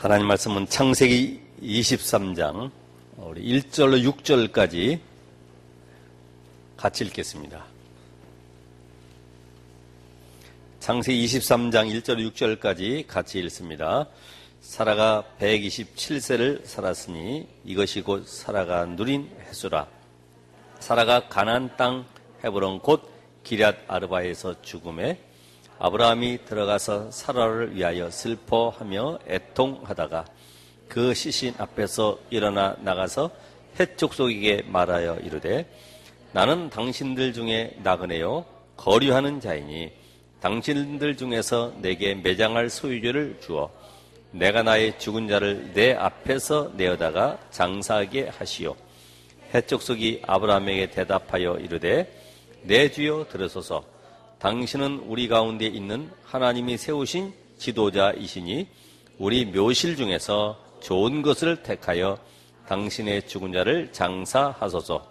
하나님 말씀은 창세기 23장 우리 1절로 6절까지 같이 읽겠습니다. 창세기 23장 1절 6절까지 같이 읽습니다. 사라가 127세를 살았으니 이것이 곧 사라가 누린 해수라. 사라가 가나안 땅 헤브론 곧 기럇 아르바에서 죽음에 아브라함이 들어가서 사라를 위하여 슬퍼하며 애통하다가 그 시신 앞에서 일어나 나가서 헷 족속에게 말하여 이르되 나는 당신들 중에 나그네요 거류하는 자이니 당신들 중에서 내게 매장할 소유주를 주어 내가 나의 죽은 자를 내 앞에서 내어다가 장사하게 하시오. 헷 족속이 아브라함에게 대답하여 이르되 내 주여 들으소서. 당신은 우리 가운데 있는 하나님이 세우신 지도자이시니 우리 묘실 중에서 좋은 것을 택하여 당신의 죽은 자를 장사하소서.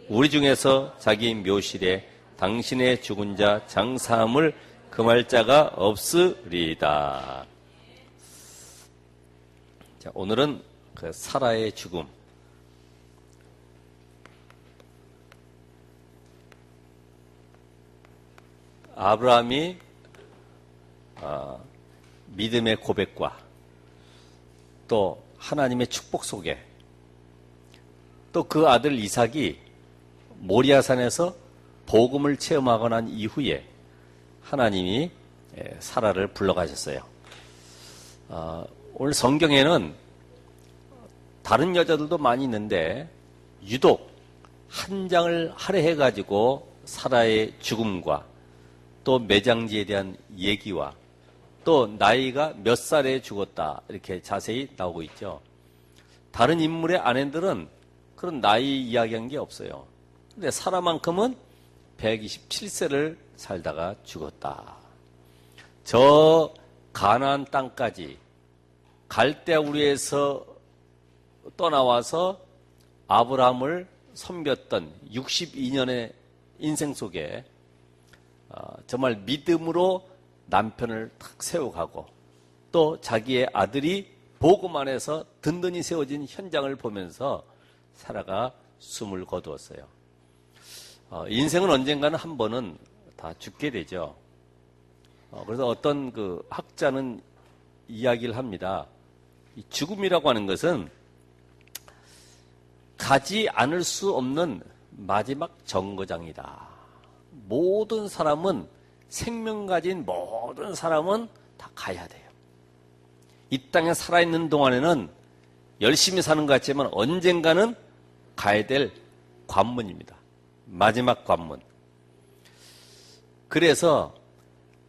우리 중에서 자기 묘실에 당신의 죽은 자 장사함을 금할 자가 없으리이다. 자, 오늘은 그 사라의 죽음, 아브라함이 믿음의 고백과 또 하나님의 축복 속에 또 그 아들 이삭이 모리아산에서 복음을 체험하고 난 이후에 하나님이 사라를 불러가셨어요. 오늘 성경에는 다른 여자들도 많이 있는데 유독 한 장을 할애해가지고 사라의 죽음과 또 매장지에 대한 얘기와 또 나이가 몇 살에 죽었다 이렇게 자세히 나오고 있죠. 다른 인물의 아내들은 그런 나이 이야기한 게 없어요. 근데 사라만큼은 127세를 살다가 죽었다. 저 가나안 땅까지 갈대우르에서 떠나와서 아브라함을 섬겼던 62년의 인생 속에 정말 믿음으로 남편을 탁 세워가고 또 자기의 아들이 복음 안에서 든든히 세워진 현장을 보면서 사라가 숨을 거두었어요. 인생은 언젠가는 한 번은 다 죽게 되죠. 그래서 어떤 그 학자는 이야기를 합니다. 이 죽음이라고 하는 것은 가지 않을 수 없는 마지막 정거장이다. 모든 사람은 생명 가진 모든 사람은 다 가야 돼요. 이 땅에 살아있는 동안에는 열심히 사는 것 같지만 언젠가는 가야 될 관문입니다. 마지막 관문. 그래서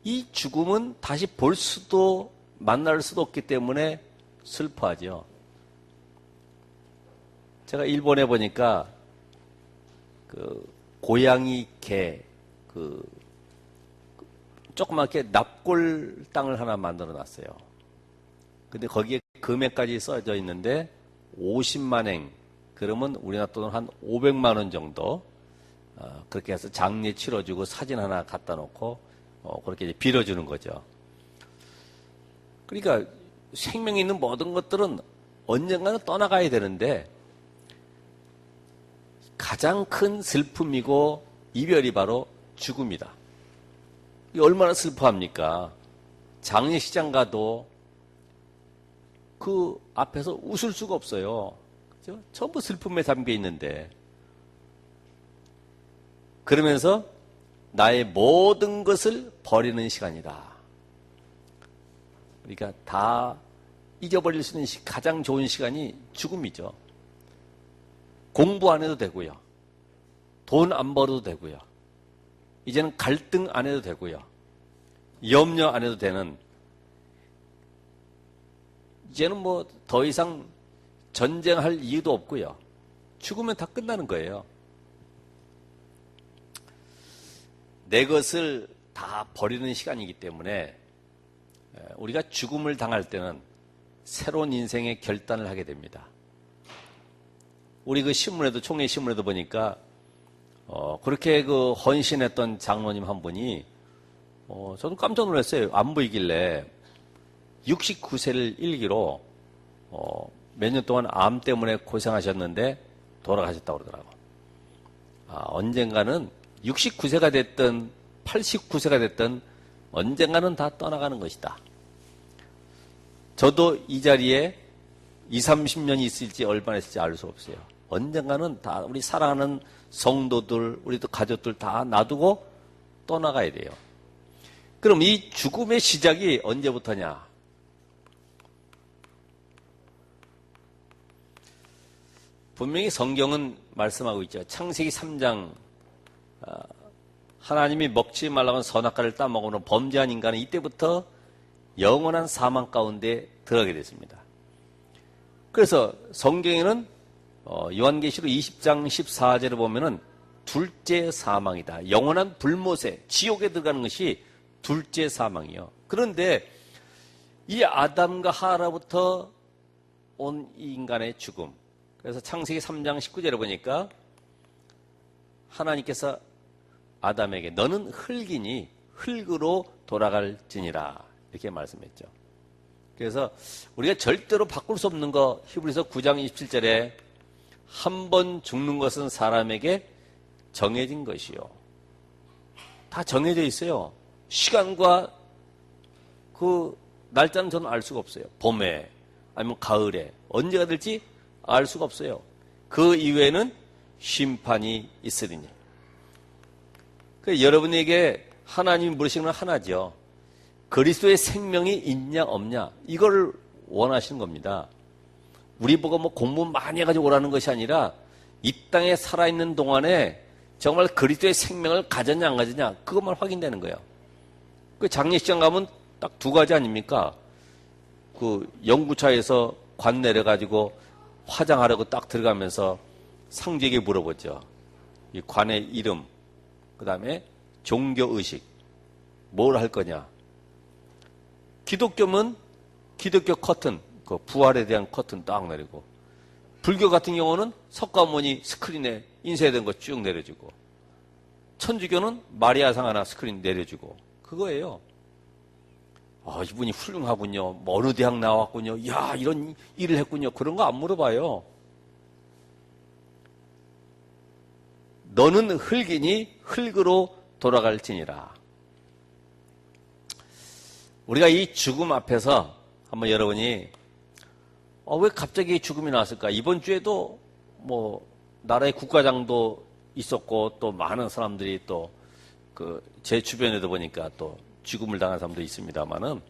이 죽음은 다시 볼 수도 만날 수도 없기 때문에 슬퍼하죠. 제가 일본에 보니까 그 고양이 개 조그맣게 납골 땅을 하나 만들어 놨어요. 근데 거기에 금액까지 써져 있는데 50만 행, 그러면 우리나라 돈은 한 500만 원 정도, 그렇게 해서 장례 치러주고 사진 하나 갖다 놓고 그렇게 이제 빌어주는 거죠. 그러니까 생명이 있는 모든 것들은 언젠가는 떠나가야 되는데 가장 큰 슬픔이고 이별이 바로 죽음이다. 얼마나 슬퍼합니까? 장례식장 가도 그 앞에서 웃을 수가 없어요. 그죠? 전부 슬픔에 잠겨 있는데. 그러면서 나의 모든 것을 버리는 시간이다. 그러니까 다 잊어버릴 수 있는 가장 좋은 시간이 죽음이죠. 공부 안 해도 되고요. 돈 안 벌어도 되고요. 이제는 갈등 안 해도 되고요. 염려 안 해도 되는, 이제는 뭐 더 이상 전쟁할 이유도 없고요. 죽으면 다 끝나는 거예요. 내 것을 다 버리는 시간이기 때문에 우리가 죽음을 당할 때는 새로운 인생의 결단을 하게 됩니다. 우리 그 신문에도, 총회 신문에도 보니까 그렇게 그 헌신했던 장로님 한 분이 저도 깜짝 놀랐어요. 안 보이길래 69세를 일기로 몇 년 동안 암 때문에 고생하셨는데 돌아가셨다고 그러더라고. 언젠가는 69세가 됐든 89세가 됐든 언젠가는 다 떠나가는 것이다. 저도 이 자리에 20, 30년이 있을지 얼마나 있을지 알 수 없어요. 언젠가는 다 우리 사랑하는 성도들, 우리 가족들 다 놔두고 떠나가야 돼요. 그럼 이 죽음의 시작이 언제부터냐? 분명히 성경은 말씀하고 있죠. 창세기 3장 하나님이 먹지 말라고 한 선악과를 따먹으면 범죄한 인간은 이때부터 영원한 사망 가운데 들어가게 됐습니다. 그래서 성경에는 요한계시록 20장 14절을 보면은 둘째 사망이다. 영원한 불못에 지옥에 들어가는 것이 둘째 사망이요. 그런데 이 아담과 하와로부터 온 이 인간의 죽음. 그래서 창세기 3장 19절에 보니까 하나님께서 아담에게 너는 흙이니 흙으로 돌아갈지니라 이렇게 말씀했죠. 그래서 우리가 절대로 바꿀 수 없는 거 히브리서 9장 27절에 한 번 죽는 것은 사람에게 정해진 것이요. 다 정해져 있어요. 시간과 그 날짜는 저는 알 수가 없어요. 봄에 아니면 가을에 언제가 될지 알 수가 없어요. 그 이후에는 심판이 있으리니. 여러분에게 하나님이 물으시는 건 하나죠. 그리스도의 생명이 있냐 없냐 이걸 원하시는 겁니다. 우리 보고 뭐 공부 많이 해가지고 오라는 것이 아니라 이 땅에 살아있는 동안에 정말 그리스도의 생명을 가졌냐 안 가졌냐 그것만 확인되는 거예요. 그 장례식장 가면 딱 두 가지 아닙니까? 그 연구차에서 관 내려가지고 화장하려고 딱 들어가면서 상주에게 물어보죠. 이 관의 이름, 그 다음에 종교의식, 뭘 할 거냐. 기독교면 기독교 커튼, 그 부활에 대한 커튼 딱 내리고, 불교 같은 경우는 석가모니 스크린에 인쇄된 거 쭉 내려주고, 천주교는 마리아상 하나 스크린 내려주고, 그거예요. 이분이 훌륭하군요. 뭐 어느 대학 나왔군요. 야, 이런 일을 했군요. 그런 거 안 물어봐요. 너는 흙이니 흙으로 돌아갈지니라. 우리가 이 죽음 앞에서 한번 여러분이 왜 갑자기 죽음이 나왔을까? 이번 주에도 뭐 나라의 국가장도 있었고 또 많은 사람들이 또 그 제 주변에도 보니까 또 죽음을 당한 사람도 있습니다만은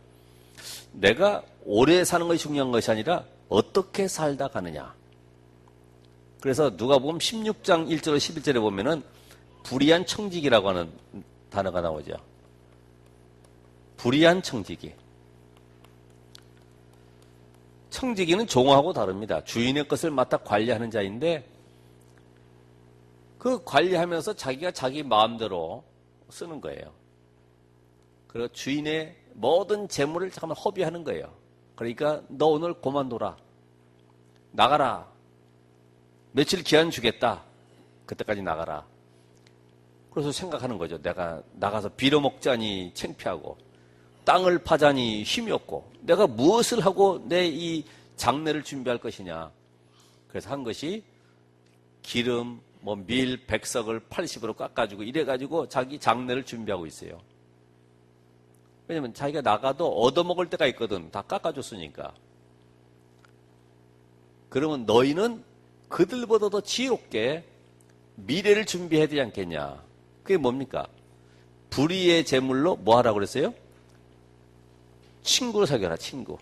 내가 오래 사는 것이 중요한 것이 아니라 어떻게 살다 가느냐. 그래서 누가복음 16장 1절 11절에 보면은 불의한 청지기라고 하는 단어가 나오죠. 불의한 청지기. 청지기는 종하고 다릅니다. 주인의 것을 맡아 관리하는 자인데 그 관리하면서 자기가 자기 마음대로 쓰는 거예요. 그리고 주인의 모든 재물을 잠깐만 허비하는 거예요. 그러니까 너 오늘 그만둬라. 나가라. 며칠 기한 주겠다. 그때까지 나가라. 그래서 생각하는 거죠. 내가 나가서 빌어먹자니 창피하고 땅을 파자니 힘이 없고 내가 무엇을 하고 내 이 장례를 준비할 것이냐. 그래서 한 것이 기름, 밀, 백석을 80으로 깎아주고 이래가지고 자기 장례를 준비하고 있어요. 왜냐면 자기가 나가도 얻어먹을 때가 있거든. 다 깎아줬으니까. 그러면 너희는 그들보다 더 지혜롭게 미래를 준비해야 되지 않겠냐. 그게 뭡니까? 불의의 제물로 뭐 하라고 그랬어요? 친구를 사귀어라, 친구.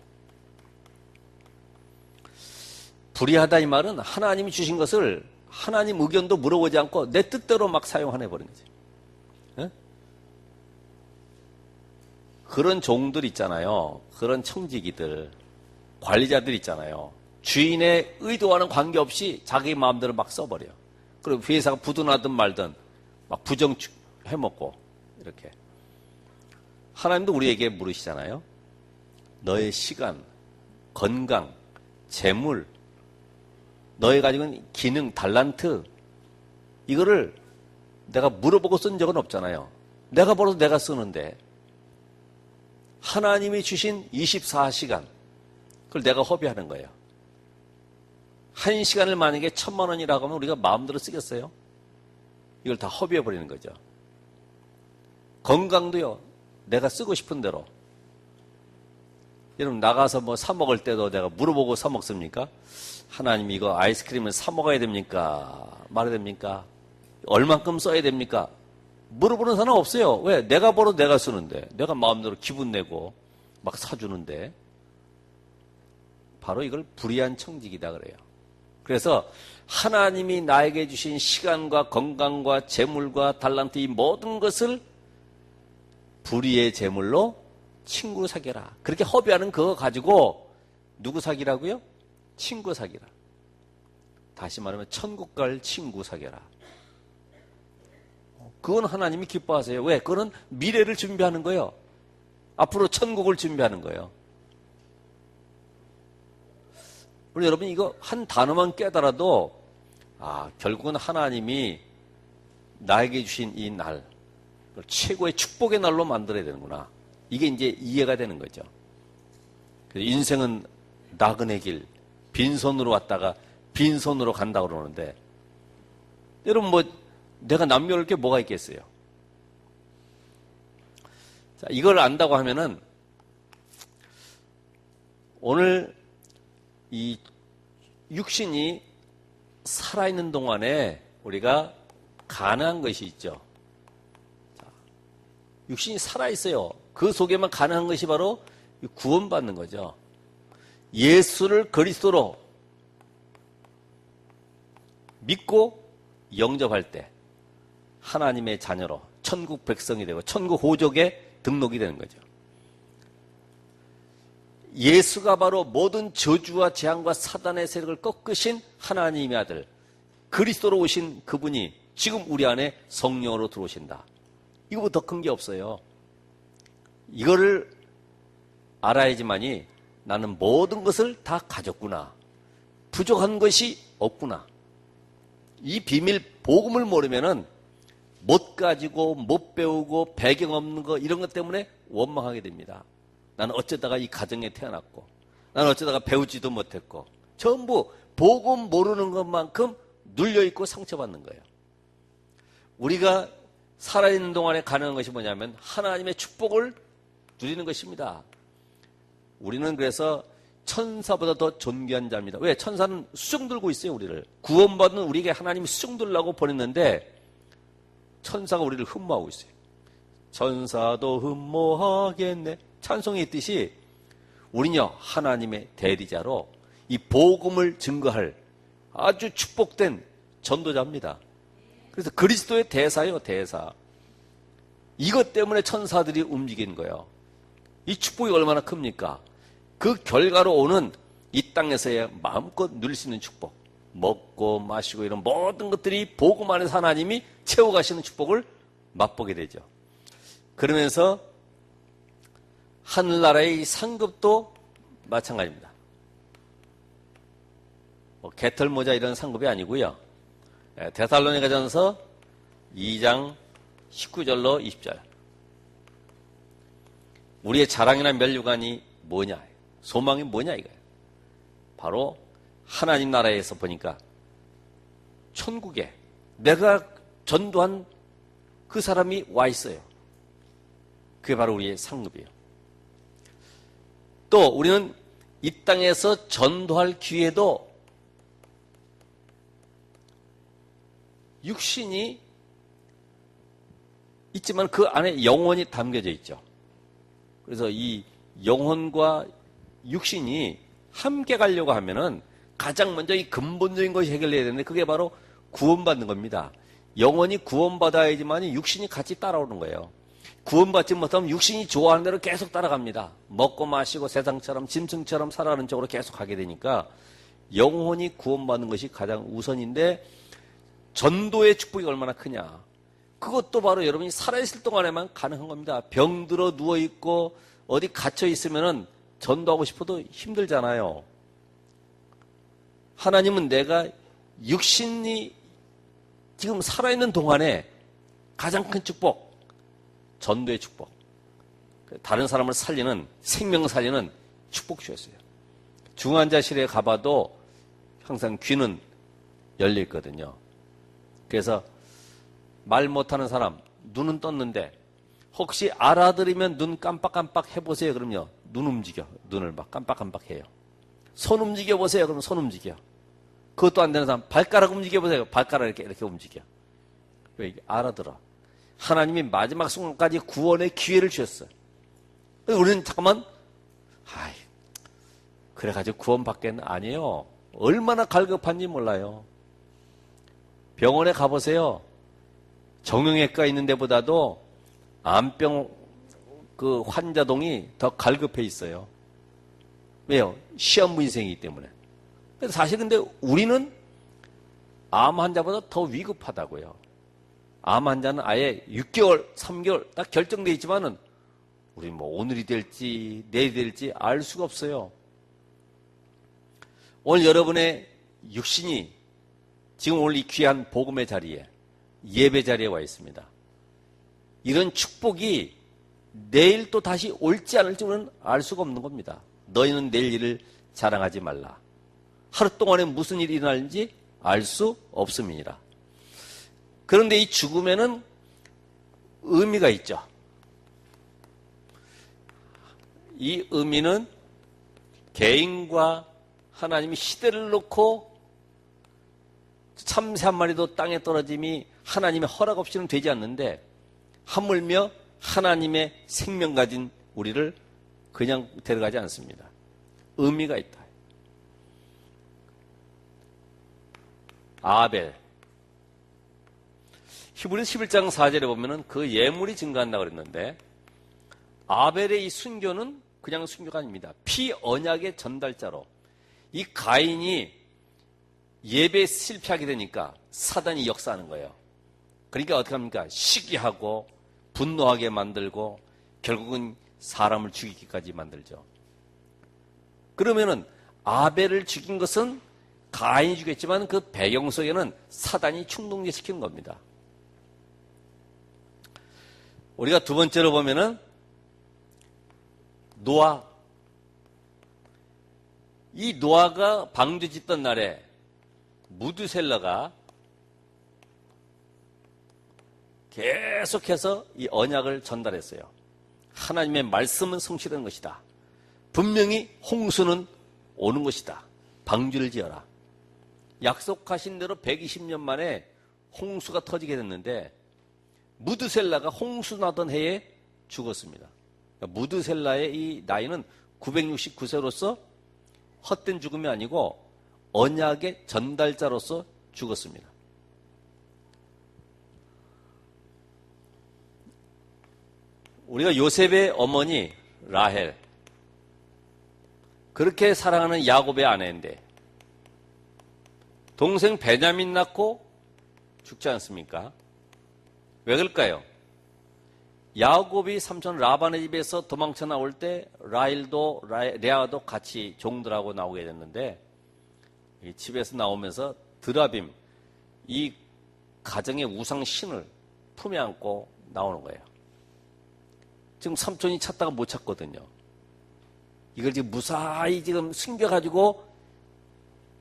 불의하다 이 말은 하나님이 주신 것을 하나님 의견도 물어보지 않고 내 뜻대로 막 사용하네 버린 거지. 에? 그런 종들 있잖아요. 그런 청지기들, 관리자들 있잖아요. 주인의 의도와는 관계없이 자기 마음대로 막 써버려. 그리고 회사가 부도나든 말든 막 부정 해먹고 이렇게. 하나님도 우리에게 물으시잖아요. 너의 시간, 건강, 재물, 너의 가지고 있는 기능, 달란트 이거를 내가 물어보고 쓴 적은 없잖아요. 내가 벌어서 내가 쓰는데 하나님이 주신 24시간 그걸 내가 허비하는 거예요. 1시간을 만약에 1,000만 원이라고 하면 우리가 마음대로 쓰겠어요? 이걸 다 허비해버리는 거죠. 건강도요, 내가 쓰고 싶은 대로. 여러분, 나가서 뭐 사먹을 때도 내가 물어보고 사먹습니까? 하나님, 이거 아이스크림을 사먹어야 됩니까? 말해야 됩니까? 얼만큼 써야 됩니까? 물어보는 사람 없어요. 왜? 내가 벌어 내가 쓰는데, 내가 마음대로 기분 내고 막 사주는데, 바로 이걸 불의한 청직이다 그래요. 그래서 하나님이 나에게 주신 시간과 건강과 재물과 달란트, 이 모든 것을 불의의 재물로 친구 사귀라. 그렇게 허비하는 그거 가지고 누구 사귀라고요? 친구 사귀라. 다시 말하면 천국 갈 친구 사귀라. 그건 하나님이 기뻐하세요. 왜? 그거는 미래를 준비하는 거예요. 앞으로 천국을 준비하는 거예요. 우리 여러분, 이거 한 단어만 깨달아도 결국은 하나님이 나에게 주신 이 날, 최고의 축복의 날로 만들어야 되는구나. 이게 이제 이해가 되는 거죠. 인생은 나그네 길, 빈손으로 왔다가 빈손으로 간다고 그러는데, 여러분 뭐 내가 남겨놓을 게 뭐가 있겠어요? 자, 이걸 안다고 하면은 오늘 이 육신이 살아있는 동안에 우리가 가능한 것이 있죠. 육신이 살아있어요. 그 속에만 가능한 것이 바로 구원받는 거죠. 예수를 그리스도로 믿고 영접할 때 하나님의 자녀로 천국 백성이 되고 천국 호족에 등록이 되는 거죠. 예수가 바로 모든 저주와 재앙과 사단의 세력을 꺾으신 하나님의 아들, 그리스도로 오신 그분이 지금 우리 안에 성령으로 들어오신다. 이거보다 더 큰 게 없어요. 이거를 알아야지만이 나는 모든 것을 다 가졌구나. 부족한 것이 없구나. 이 비밀 복음을 모르면은 못 가지고 못 배우고 배경 없는 거 이런 것 때문에 원망하게 됩니다. 나는 어쩌다가 이 가정에 태어났고, 나는 어쩌다가 배우지도 못했고, 전부 복음 모르는 것만큼 눌려있고 상처받는 거예요. 우리가 살아있는 동안에 가능한 것이 뭐냐면 하나님의 축복을 누리는 것입니다. 우리는 그래서 천사보다 더 존귀한 자입니다. 왜? 천사는 수종 들고 있어요, 우리를. 구원받은 우리에게 하나님이 수종 들라고 보냈는데 천사가 우리를 흠모하고 있어요. 천사도 흠모하겠네. 찬송에 있듯이 우리는요, 하나님의 대리자로 이 복음을 증거할 아주 축복된 전도자입니다. 그래서 그리스도의 대사예요, 대사. 이것 때문에 천사들이 움직이는 거예요. 이 축복이 얼마나 큽니까? 그 결과로 오는 이 땅에서의 마음껏 누릴 수 있는 축복, 먹고 마시고 이런 모든 것들이 복음 안에서 하나님이 채워가시는 축복을 맛보게 되죠. 그러면서 하늘나라의 상급도 마찬가지입니다. 개털모자 이런 상급이 아니고요. 데살로니가전서 2장 19절로 20절. 우리의 자랑이나 면류관이 뭐냐? 소망이 뭐냐 이거예요. 바로 하나님 나라에서 보니까 천국에 내가 전도한 그 사람이 와 있어요. 그게 바로 우리의 상급이에요. 또 우리는 이 땅에서 전도할 기회도 육신이 있지만 그 안에 영혼이 담겨져 있죠. 그래서 이 영혼과 육신이 함께 가려고 하면은 가장 먼저 이 근본적인 것이 해결돼야 되는데 그게 바로 구원받는 겁니다. 영혼이 구원받아야지만 육신이 같이 따라오는 거예요. 구원받지 못하면 육신이 좋아하는 대로 계속 따라갑니다. 먹고 마시고 세상처럼 짐승처럼 살아가는 쪽으로 계속 가게 되니까 영혼이 구원받는 것이 가장 우선인데 전도의 축복이 얼마나 크냐. 그것도 바로 여러분이 살아있을 동안에만 가능한 겁니다. 병들어 누워있고 어디 갇혀있으면은 전도하고 싶어도 힘들잖아요. 하나님은 내가 육신이 지금 살아있는 동안에 가장 큰 축복, 전도의 축복, 다른 사람을 살리는, 생명 살리는 축복 주셨어요. 중환자실에 가봐도 항상 귀는 열려 있거든요. 그래서 말 못하는 사람, 눈은 떴는데 혹시 알아들으면 눈 깜빡깜빡 해보세요. 그럼요. 눈 움직여. 눈을 막 깜빡깜빡 해요. 손 움직여 보세요. 그러면 손 움직여. 그것도 안 되는 사람, 발가락 움직여 보세요. 발가락 이렇게 움직여. 왜 이게 알아들어. 하나님이 마지막 순간까지 구원의 기회를 주셨어요. 우리는 잠깐만, 그래가지고 구원받겠는 아니에요. 얼마나 갈급한지 몰라요. 병원에 가보세요. 정형외과 있는 데보다도 암병 그 환자동이 더 갈급해 있어요. 왜요? 시한부 인생이기 때문에. 사실 근데 우리는 암 환자보다 더 위급하다고요. 암 환자는 아예 6개월, 3개월 딱 결정되어 있지만은 우리 뭐 오늘이 될지 내일이 될지 알 수가 없어요. 오늘 여러분의 육신이 지금 오늘 이 귀한 복음의 자리에, 예배 자리에 와 있습니다. 이런 축복이 내일 또 다시 올지 않을지 우리는 알 수가 없는 겁니다. 너희는 내일 일을 자랑하지 말라. 하루 동안에 무슨 일이 일어날지 알 수 없음이니라. 그런데 이 죽음에는 의미가 있죠. 이 의미는 개인과 하나님이 시대를 놓고 참새 한 마리도 땅에 떨어짐이 하나님의 허락 없이는 되지 않는데 하물며 하나님의 생명 가진 우리를 그냥 데려가지 않습니다. 의미가 있다. 아벨. 히브리서 11장 4절에 보면은 그 예물이 증가한다고 그랬는데 아벨의 이 순교는 그냥 순교가 아닙니다. 피 언약의 전달자로 이 가인이 예배에 실패하게 되니까 사단이 역사하는 거예요. 그러니까 어떻게 합니까? 시기하고 분노하게 만들고 결국은 사람을 죽이기까지 만들죠. 그러면은 아벨을 죽인 것은 가인이 죽였지만 그 배경 속에는 사단이 충동시키는 겁니다. 우리가 두 번째로 보면은 노아. 이 노아가 방주 짓던 날에 무드셀라가 계속해서 이 언약을 전달했어요. 하나님의 말씀은 성취되는 것이다. 분명히 홍수는 오는 것이다. 방주를 지어라. 약속하신 대로 120년 만에 홍수가 터지게 됐는데 무드셀라가 홍수 나던 해에 죽었습니다. 무드셀라의 이 나이는 969세로서 헛된 죽음이 아니고 언약의 전달자로서 죽었습니다. 우리가 요셉의 어머니 라헬, 그렇게 사랑하는 야곱의 아내인데 동생 베냐민 낳고 죽지 않습니까? 왜 그럴까요? 야곱이 삼촌 라반의 집에서 도망쳐 나올 때 라헬도 레아도 같이 종들하고 나오게 됐는데 이 집에서 나오면서 드라빔, 이 가정의 우상 신을 품에 안고 나오는 거예요. 지금 삼촌이 찾다가 못 찾거든요. 이걸 지금 무사히 지금 숨겨가지고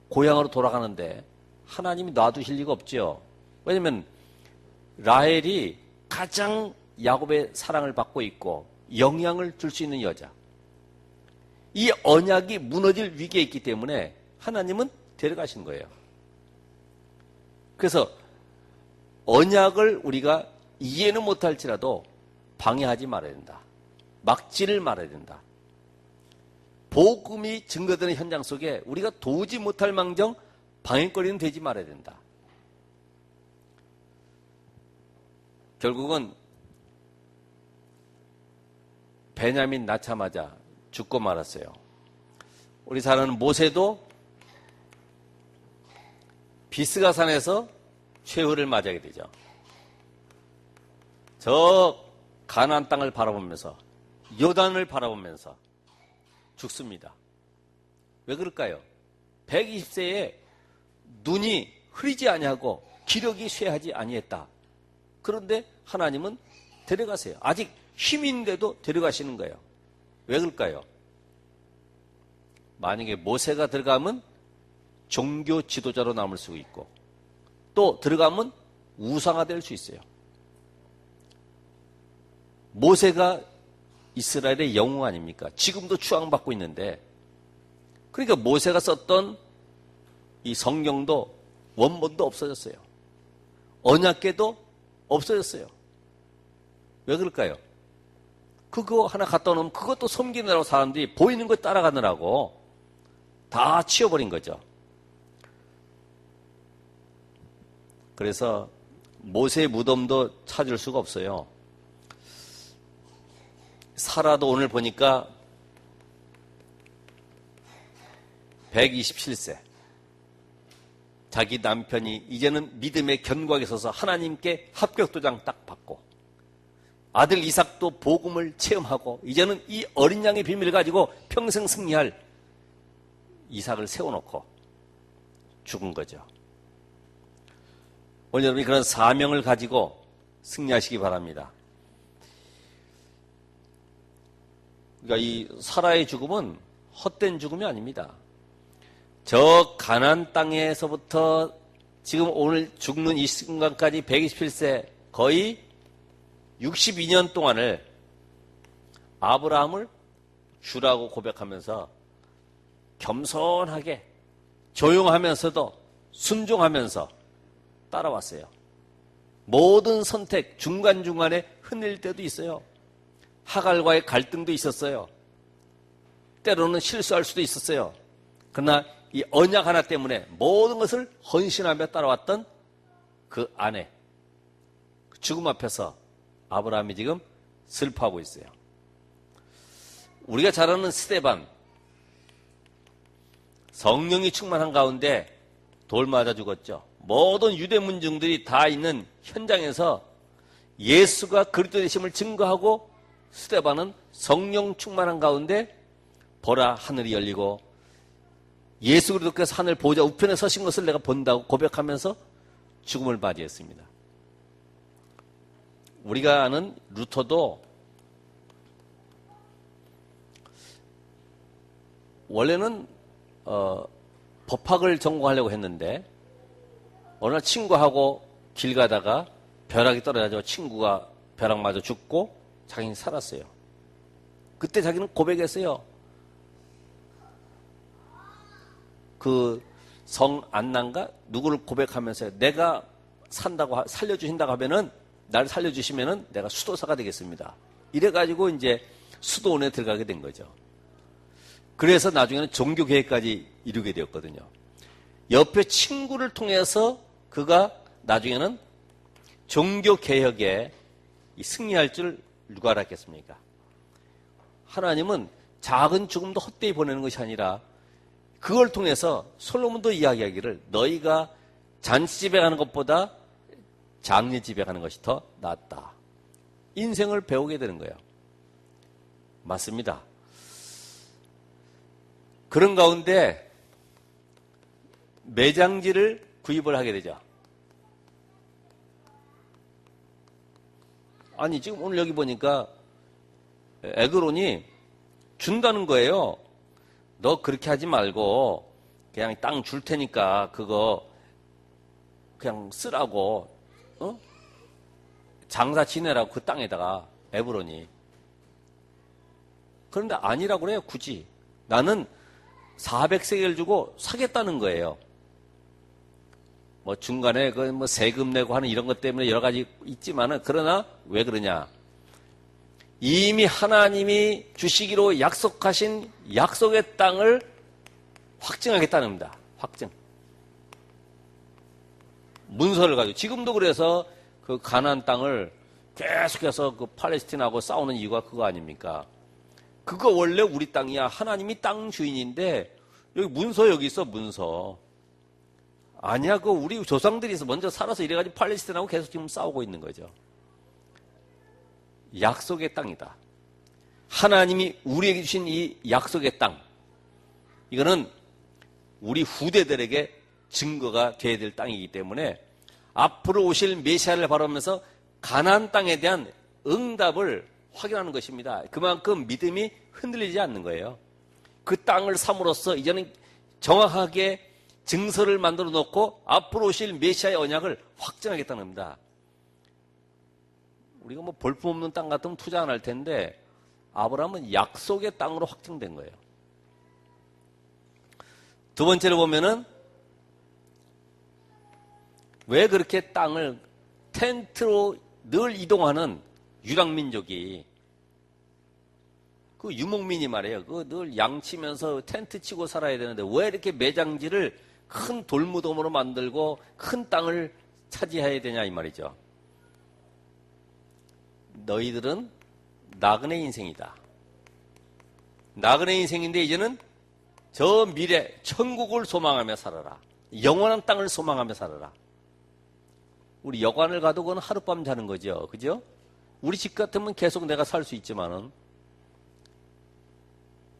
고향으로 돌아가는데 하나님이 놔두실 리가 없죠. 왜냐면 라헬이 가장 야곱의 사랑을 받고 있고 영향을 줄 수 있는 여자. 이 언약이 무너질 위기에 있기 때문에 하나님은 데려가신 거예요. 그래서 언약을 우리가 이해는 못할지라도 방해하지 말아야 된다. 막지를 말아야 된다. 복음이 증거되는 현장 속에 우리가 도우지 못할 망정 방해거리는 되지 말아야 된다. 결국은 베냐민 낳자마자 죽고 말았어요. 우리 잘 아는 모세도 비스가산에서 최후를 맞이하게 되죠. 저 가나안 땅을 바라보면서 요단을 바라보면서 죽습니다. 왜 그럴까요? 120세에 눈이 흐리지 아니하고 기력이 쇠하지 아니했다. 그런데 하나님은 데려가세요. 아직 힘이 있는데도 데려가시는 거예요. 왜 그럴까요? 만약에 모세가 들어가면 종교 지도자로 남을 수 있고 또 들어가면 우상화 될 수 있어요. 모세가 이스라엘의 영웅 아닙니까? 지금도 추앙받고 있는데 그러니까 모세가 썼던 이 성경도 원본도 없어졌어요. 언약궤도 없어졌어요. 왜 그럴까요? 그거 하나 갖다 놓으면 그것도 섬기느라고 사람들이 보이는 거 따라가느라고 다 치워버린 거죠. 그래서 모세의 무덤도 찾을 수가 없어요. 사라도 오늘 보니까 127세. 자기 남편이 이제는 믿음의 견고하게 서서 하나님께 합격도장 딱 받고 아들 이삭도 복음을 체험하고 이제는 이 어린 양의 비밀을 가지고 평생 승리할 이삭을 세워놓고 죽은 거죠. 오늘 여러분이 그런 사명을 가지고 승리하시기 바랍니다. 그러니까 이 사라의 죽음은 헛된 죽음이 아닙니다. 저 가나안 땅에서부터 지금 오늘 죽는 이 순간까지 127세 거의 62년 동안을 아브라함을 주라고 고백하면서 겸손하게 조용하면서도 순종하면서 따라왔어요. 모든 선택 중간중간에 흔들릴 때도 있어요. 하갈과의 갈등도 있었어요. 때로는 실수할 수도 있었어요. 그러나 이 언약 하나 때문에 모든 것을 헌신하며 따라왔던 그 아내, 죽음 앞에서 아브라함이 지금 슬퍼하고 있어요. 우리가 잘 아는 스데반, 성령이 충만한 가운데 돌 맞아 죽었죠. 모든 유대 문중들이 다 있는 현장에서 예수가 그리스도 되심을 증거하고 스데반은 성령 충만한 가운데 보라 하늘이 열리고 예수 그리스도께서 하늘 보좌 우편에 서신 것을 내가 본다고 고백하면서 죽음을 맞이했습니다. 우리가 아는 루터도 원래는 법학을 전공하려고 했는데 어느 날 친구하고 길 가다가 벼락이 떨어져서 친구가 벼락 맞아 죽고 자기는 살았어요. 그때 자기는 고백했어요. 그 성안난가 누구를 고백하면서 내가 산다고 살려주신다고 하면은 날 살려주시면은 내가 수도사가 되겠습니다. 이래가지고 이제 수도원에 들어가게 된 거죠. 그래서 나중에는 종교개혁까지 이루게 되었거든요. 옆에 친구를 통해서 그가 나중에는 종교개혁에 승리할 줄 누가 알았겠습니까? 하나님은 작은 죽음도 헛되이 보내는 것이 아니라 그걸 통해서 솔로몬도 이야기하기를 너희가 잔치집에 가는 것보다 장례집에 가는 것이 더 낫다. 인생을 배우게 되는 거예요. 맞습니다. 그런 가운데 매장지를 구입을 하게 되죠. 아니 지금 오늘 여기 보니까 에그론이 준다는 거예요. 너 그렇게 하지 말고 그냥 땅 줄 테니까 그거 그냥 쓰라고 장사 지내라고 그 땅에다가 에브론이. 그런데 아니라고 그래요. 굳이 나는 400세겔 주고 사겠다는 거예요. 뭐 중간에 그 뭐 세금 내고 하는 이런 것 때문에 여러 가지 있지만은 그러나 왜 그러냐? 이미 하나님이 주시기로 약속하신 약속의 땅을 확증하겠다는 겁니다. 확증. 문서를 가지고 지금도 그래서 그 가나안 땅을 계속해서 그 팔레스틴하고 싸우는 이유가 그거 아닙니까? 그거 원래 우리 땅이야. 하나님이 땅 주인인데 여기 문서 여기 있어 문서. 아니야, 그 우리 조상들이 먼저 살아서 이래가지고 팔레스틴하고 계속 지금 싸우고 있는 거죠. 약속의 땅이다. 하나님이 우리에게 주신 이 약속의 땅, 이거는 우리 후대들에게 증거가 돼야 될 땅이기 때문에 앞으로 오실 메시아를 바라보면서 가나안 땅에 대한 응답을 확인하는 것입니다. 그만큼 믿음이 흔들리지 않는 거예요. 그 땅을 삼으로써 이제는 정확하게 증서를 만들어 놓고 앞으로 오실 메시아의 언약을 확정하겠다는 겁니다. 우리가 뭐 볼품없는 땅 같으면 투자 안 할 텐데 아브라함은 약속의 땅으로 확정된 거예요. 두 번째로 보면은 왜 그렇게 땅을 텐트로 늘 이동하는 유랑민족이 그 유목민이 말이에요. 그 늘 양치면서 텐트 치고 살아야 되는데 왜 이렇게 매장지를 큰 돌무덤으로 만들고 큰 땅을 차지해야 되냐 이 말이죠. 너희들은 나그네 인생이다. 나그네 인생인데 이제는 저 미래 천국을 소망하며 살아라. 영원한 땅을 소망하며 살아라. 우리 여관을 가도 그건 하룻밤 자는 거죠. 그죠? 우리 집 같으면 계속 내가 살 수 있지만은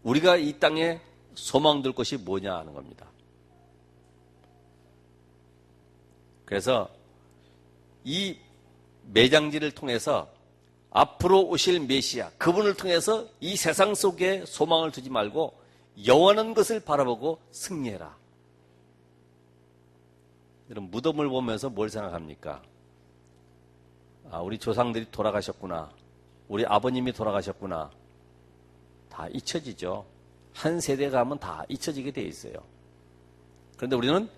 우리가 이 땅에 소망 둘 것이 뭐냐 하는 겁니다. 그래서 이 매장지를 통해서 앞으로 오실 메시아, 그분을 통해서 이 세상 속에 소망을 두지 말고 영원한 것을 바라보고 승리해라. 여러분, 무덤을 보면서 뭘 생각합니까? 아, 우리 조상들이 돌아가셨구나. 우리 아버님이 돌아가셨구나. 다 잊혀지죠. 한 세대 가면 다 잊혀지게 돼 있어요. 그런데 우리는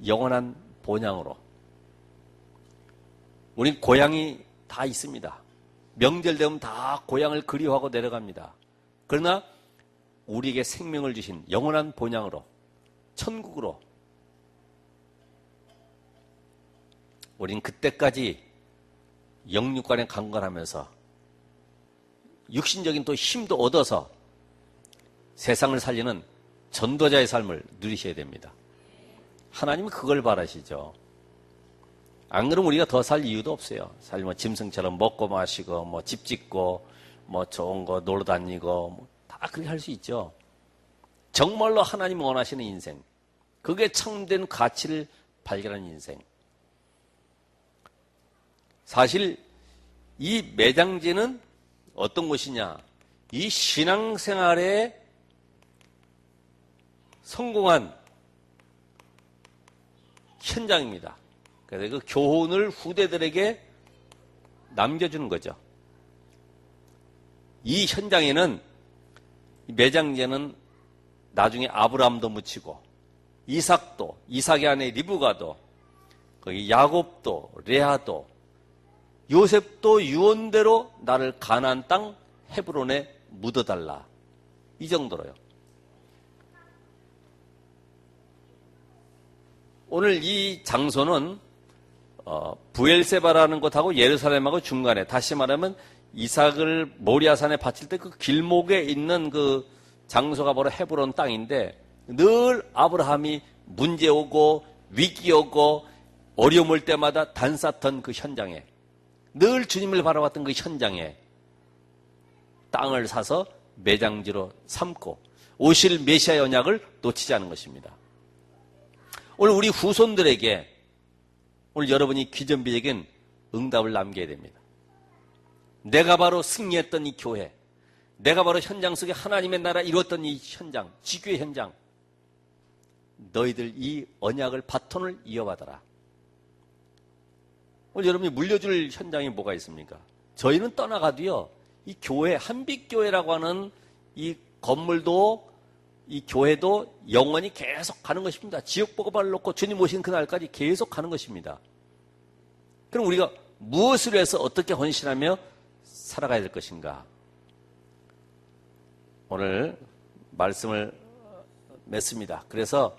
영원한 본향으로. 우리 고향이 다 있습니다. 명절 되면 다 고향을 그리워하고 내려갑니다. 그러나 우리에게 생명을 주신 영원한 본향으로, 천국으로 우린 그때까지 영육간에 강건하면서 육신적인 또 힘도 얻어서 세상을 살리는 전도자의 삶을 누리셔야 됩니다. 하나님은 그걸 바라시죠. 안 그러면 우리가 더 살 이유도 없어요. 살면 짐승처럼 먹고 마시고 뭐 집 짓고 뭐 좋은 거 놀러 다니고 뭐 다 그렇게 할 수 있죠. 정말로 하나님 원하시는 인생, 그게 참된 가치를 발견하는 인생. 사실 이 매장지는 어떤 곳이냐? 이 신앙생활에 성공한 현장입니다. 그래서 그 교훈을 후대들에게 남겨주는 거죠. 이 현장에는 매장제는 나중에 아브라함도 묻히고 이삭도, 이삭의 아내 리브가도, 거기 야곱도, 레아도, 요셉도 유언대로 나를 가나안 땅 헤브론에 묻어달라. 이 정도로요. 오늘 이 장소는 부엘세바라는 곳하고 예루살렘하고 중간에, 다시 말하면 이삭을 모리아산에 바칠 때 그 길목에 있는 그 장소가 바로 헤브론 땅인데, 늘 아브라함이 문제 오고 위기 오고 어려움 올 때마다 단쌌던 그 현장에, 늘 주님을 바라봤던 그 현장에 땅을 사서 매장지로 삼고 오실 메시아의 언약을 놓치지 않은 것입니다. 오늘 우리 후손들에게, 오늘 여러분이 귀전비에겐 응답을 남겨야 됩니다. 내가 바로 승리했던 이 교회, 내가 바로 현장 속에 하나님의 나라 이루었던 이 현장, 지교의 현장, 너희들 이 언약을 바톤을 이어받아라. 오늘 여러분이 물려줄 현장이 뭐가 있습니까? 저희는 떠나가도요, 이 교회, 한빛교회라고 하는 이 건물도, 이 교회도 영원히 계속 가는 것입니다. 지역복음을 놓고 주님 오신 그날까지 계속 가는 것입니다. 그럼 우리가 무엇을 해서 어떻게 헌신하며 살아가야 될 것인가? 오늘 말씀을 맺습니다. 그래서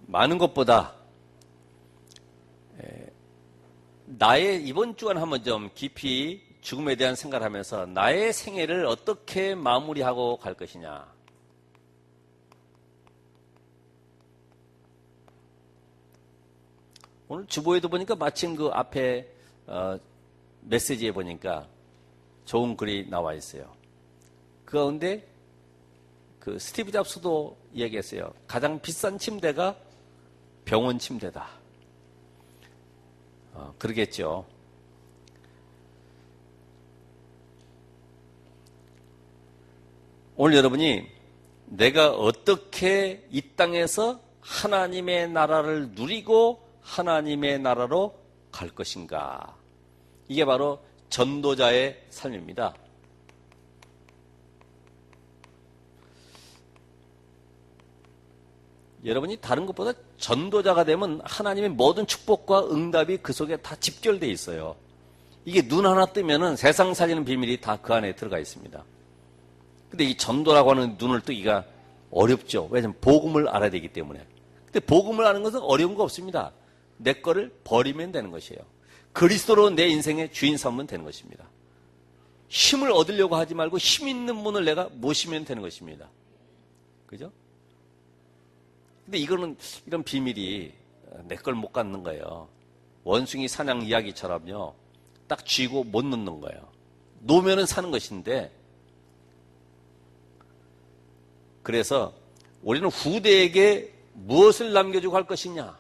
많은 것보다 나의 이번 주간 한번 좀 깊이 죽음에 대한 생각을 하면서 나의 생애를 어떻게 마무리하고 갈 것이냐. 오늘 주보에도 보니까 마침 그 앞에 메시지에 보니까 좋은 글이 나와 있어요. 그 가운데 그 스티브 잡스도 얘기했어요. 가장 비싼 침대가 병원 침대다. 그러겠죠. 오늘 여러분이 내가 어떻게 이 땅에서 하나님의 나라를 누리고 하나님의 나라로 갈 것인가. 이게 바로 전도자의 삶입니다. 여러분이 다른 것보다 전도자가 되면 하나님의 모든 축복과 응답이 그 속에 다 집결되어 있어요. 이게 눈 하나 뜨면은 세상 살리는 비밀이 다 그 안에 들어가 있습니다. 근데 이 전도라고 하는 눈을 뜨기가 어렵죠. 왜냐하면 복음을 알아야 되기 때문에. 근데 복음을 아는 것은 어려운 거 없습니다. 내 거를 버리면 되는 것이에요. 그리스도로 내 인생의 주인 삼으면 되는 것입니다. 힘을 얻으려고 하지 말고 힘 있는 분을 내가 모시면 되는 것입니다. 그죠? 근데 이거는, 이런 비밀이 내 걸 못 갖는 거예요. 원숭이 사냥 이야기처럼요. 딱 쥐고 못 놓는 거예요. 놓으면은 사는 것인데, 그래서 우리는 후대에게 무엇을 남겨주고 할 것이냐?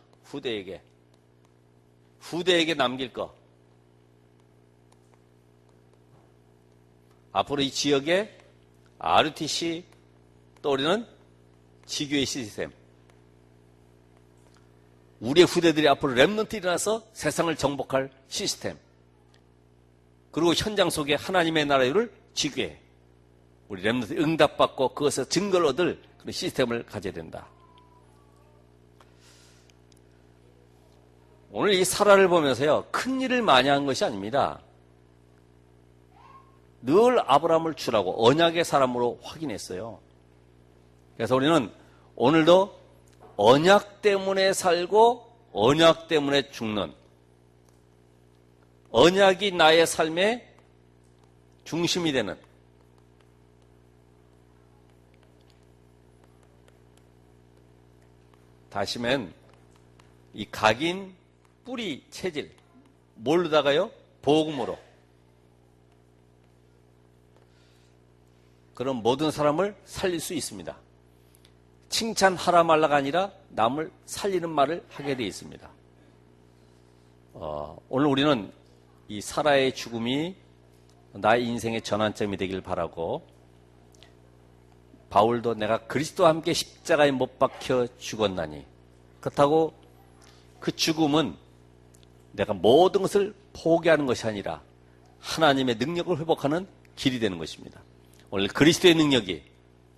후대에게 남길 거. 앞으로 이 지역에 RUTC 떠오르는 지교의 시스템. 우리의 후대들이 앞으로 렘넌트 일어나서 세상을 정복할 시스템. 그리고 현장 속에 하나님의 나라를 지교해. 우리 렘넌트 응답받고 그것에서 증거를 얻을 그런 시스템을 가져야 된다. 오늘 이 사라를 보면서요, 큰 일을 많이 한 것이 아닙니다. 늘 아브라함을 주라고 언약의 사람으로 확인했어요. 그래서 우리는 오늘도 언약 때문에 살고 언약 때문에 죽는, 언약이 나의 삶의 중심이 되는, 다시면 이 각인 뿌리 체질 뭘로다가요? 복음으로. 그런 모든 사람을 살릴 수 있습니다. 칭찬하라 말라가 아니라 남을 살리는 말을 하게 되어 있습니다. 오늘 우리는 이 사라의 죽음이 나의 인생의 전환점이 되길 바라고, 바울도 내가 그리스도와 함께 십자가에 못 박혀 죽었나니, 그렇다고 그 죽음은 내가 모든 것을 포기하는 것이 아니라 하나님의 능력을 회복하는 길이 되는 것입니다. 오늘 그리스도의 능력이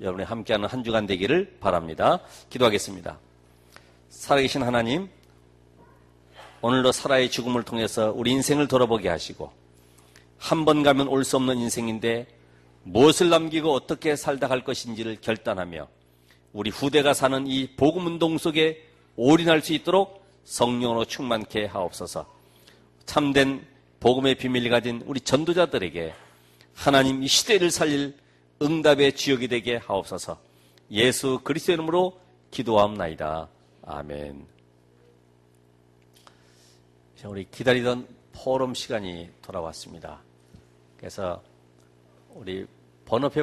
여러분이 함께하는 한 주간 되기를 바랍니다. 기도하겠습니다. 살아계신 하나님, 오늘도 사라의 죽음을 통해서 우리 인생을 돌아보게 하시고, 한 번 가면 올 수 없는 인생인데 무엇을 남기고 어떻게 살다 갈 것인지를 결단하며 우리 후대가 사는 이 복음운동 속에 올인할 수 있도록 성령으로 충만케 하옵소서. 참된 복음의 비밀을 가진 우리 전도자들에게 하나님 이 시대를 살릴 응답의 주역이 되게 하옵소서. 예수 그리스도의 이름으로 기도하옵나이다. 아멘. 우리 기다리던 포럼 시간이 돌아왔습니다. 그래서 우리 번호표